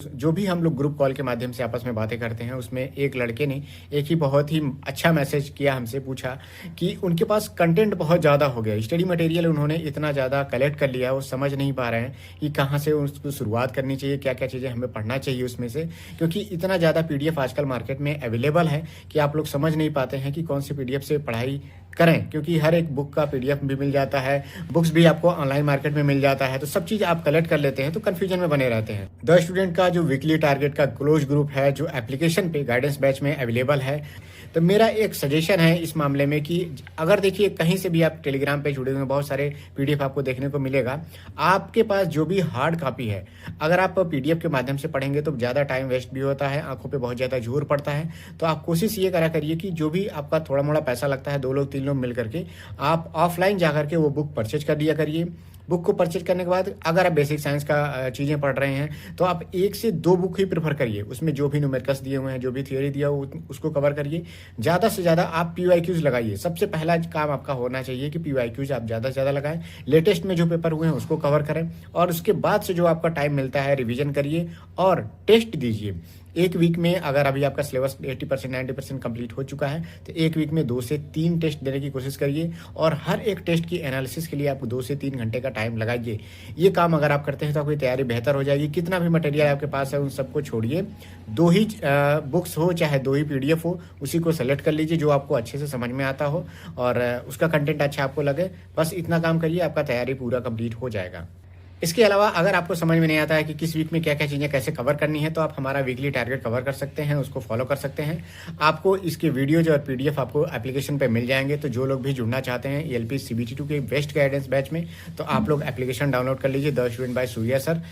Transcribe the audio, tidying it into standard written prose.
जो भी हम लोग ग्रुप कॉल के माध्यम से आपस में बातें करते हैं, उसमें एक लड़के ने एक ही बहुत ही अच्छा मैसेज किया, हमसे पूछा कि उनके पास कंटेंट बहुत ज़्यादा हो गया। स्टडी मटेरियल उन्होंने इतना ज़्यादा कलेक्ट कर लिया, वो समझ नहीं पा रहे हैं कि कहाँ से उसको शुरुआत करनी चाहिए, क्या-क्या चीज़ें हमें पढ़ना चाहिए उसमें से। क्योंकि इतना ज़्यादा पीडीएफ आजकल मार्केट में अवेलेबल है कि आप लोग समझ नहीं पाते हैं कि कौन सी पीडीएफ से पढ़ाई करें, क्योंकि हर एक बुक का पीडीएफ भी मिल जाता है, बुक्स भी आपको ऑनलाइन मार्केट में मिल जाता है, तो सब चीज़ आप कलेक्ट कर लेते हैं तो कन्फ्यूजन में बने रहते हैं। द स्टूडेंट का जो वीकली टारगेट का क्लोज ग्रुप है, जो एप्लीकेशन पे गाइडेंस बैच में अवेलेबल है, तो मेरा एक सजेशन है इस मामले में कि अगर देखिए कहीं से भी आप टेलीग्राम पे जुड़े हुए हैं, बहुत सारे पीडीएफ आपको देखने को मिलेगा। आपके पास जो भी हार्ड कॉपी है, अगर आप पीडीएफ के माध्यम से पढ़ेंगे तो ज़्यादा टाइम वेस्ट भी होता है, आंखों पे बहुत ज़्यादा जोर पड़ता है। तो आप कोशिश ये करा करिए कि जो भी आपका थोड़ा मोड़ा पैसा लगता है, 2 लोग 3 लोग मिल करके आप ऑफलाइन जा करके वो बुक परचेज कर लिया करिए। बुक को परचेज करने के बाद अगर आप बेसिक साइंस का चीज़ें पढ़ रहे हैं तो आप 1 से 2 बुक ही प्रेफर करिए। उसमें जो भी न्यूमेरिकल्स दिए हुए हैं, जो भी थ्योरी दिया हो उसको कवर करिए। ज़्यादा से ज़्यादा आप पीवाईक्यूज़ लगाइए। सबसे पहला काम आपका होना चाहिए कि पीवाईक्यूज़ आप ज़्यादा से ज़्यादा लगाएं। लेटेस्ट में जो पेपर हुए हैं उसको कवर करें और उसके बाद से जो आपका टाइम मिलता है रिविजन करिए और टेस्ट दीजिए। 1 वीक में अगर अभी आपका सिलेबस 80% 90% कंप्लीट हो चुका है तो 1 वीक में 2 से 3 टेस्ट देने की कोशिश करिए और हर एक टेस्ट की एनालिसिस के लिए आप 2 से 3 घंटे का टाइम लगाइए। ये काम अगर आप करते हैं तो आपकी तैयारी बेहतर हो जाएगी। कितना भी मटेरियल आपके पास है उन सबको छोड़िए, 2 ही बुक्स हो चाहे 2 ही पीडीएफ हो, उसी को सेलेक्ट कर लीजिए जो आपको अच्छे से समझ में आता हो और उसका कंटेंट अच्छा आपको लगे। बस इतना काम करिए, आपका तैयारी पूरा कंप्लीट हो जाएगा। इसके अलावा अगर आपको समझ में नहीं आता है कि किस वीक में क्या-क्या चीज़ें कैसे कवर करनी है, तो आप हमारा वीकली टारगेट कवर कर सकते हैं, उसको फॉलो कर सकते हैं। आपको इसके वीडियोज़ और पीडीएफ आपको एप्लीकेशन पे मिल जाएँगे, तो जो लोग भी जुड़ना चाहते हैं ईएलपी सीबीटी 2 के बेस्ट गाइडेंस बैच में, तो आप लोग एप्लीकेशन डाउनलोड कर लीजिए the student by Surya sir.